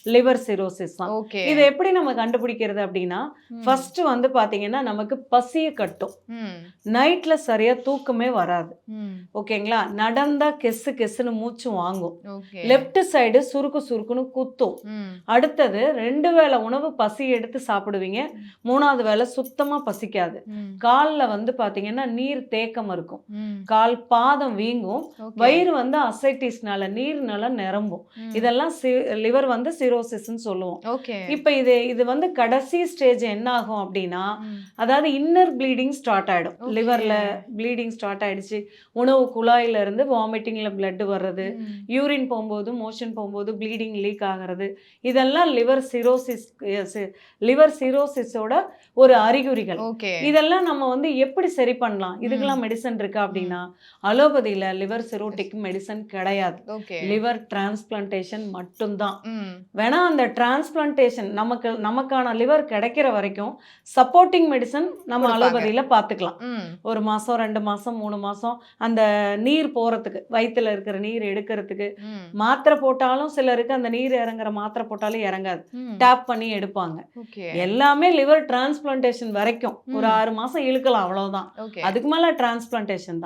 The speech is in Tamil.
லிவர் சிரோசிஸ் தான். ஓகே. இது எப்படி நம்ம கண்டுபிடிக்கிறது அப்படின்னா, ஃபர்ஸ்ட் வந்து பாத்தீங்கன்னா நமக்கு பசிய கட்டும். நைட்ல சரியா தூக்கமே வராது. ஓகேங்களா? நடந்தா கெசு கெசுன்னு மூச்சு வாங்கும். லெஃப்ட் சைடு சுருக்கு சுருக்குன்னு குத்தும். அடுத்தது 2 வேளை உணவு பசி எடுத்து சாப்பிடுவீங்க. 3வது வேளை சுத்தமா பசிக்காது. கால்ல வந்து பாத்தீங்கன்னா நீர் தேக்கம் இருக்கும். கால் பாதம் வீங்கும். வயிறு வந்து அசைட்டிஸ்னால நீர்னால நிரம்பும். இதெல்லாம் லிவர் வந்து சிரோசிஸ்ன்னு சொல்லுவோம். இப்ப இது வந்து கடைசி ஸ்டேஜ் என்ன ஆகும் அப்படின்னா, அதாவது இன்னர் ப்ளீடிங் ஸ்டார்ட் ஆயிடும். லிவர்ல ப்ளீடிங் ஸ்டார்ட் ஆயிடுச்சு. உணவு குழாயில இருந்து வாமிட்டிங்ல பிளட் வர்றது, யூரின் போகும்போது மோஷன் போகும்போது ப்ளீடிங் லீக் ஆகிறது. இதெல்லாம் லிவர் சிரோசிஸோட ஒரு அறிகுறிகள். இதெல்லாம் நம்ம வந்து எப்படி சரி பண்ணலாம்? இதுக்கெல்லாம் மெடிசன் இருக்கா அப்படின்னா, அலோபதியில லிவர் சிரோட்டிக் மெடிசன் கிடையாது. லிவர் டிரான்ஸ்பிளான்டேஷன் மட்டும்தான். வேணா அந்த டிரான்ஸ்பிளான்டேஷன் நமக்கான லிவர் கிடைக்கிற வரைக்கும் சப்போர்ட்டிங் மெடிசன் நம்ம அலோபதியில பார்த்துக்கலாம். 1 மாசம் 2 மாசம் 3 மாசம் அந்த நீர் போறதுக்கு, வயித்துல இருக்கிற நீர் எடுக்கிறதுக்கு மாத்திரை போட்டாலும் சிலருக்கு அந்த நீர் இறங்குற மாத்திரை போட்டாலும் இறங்காது. டேப் பண்ணி எடுப்பாங்க. எல்லாமே லிவர் டிரான்ஸ்பிளான்டேஷன் வரைக்கும் ஒரு 6 மாசம் இழுக்கலாம், அவ்வளவுதான். அதுக்கு மேல டிரான்ஸ்பிளான்டேஷன் தான்.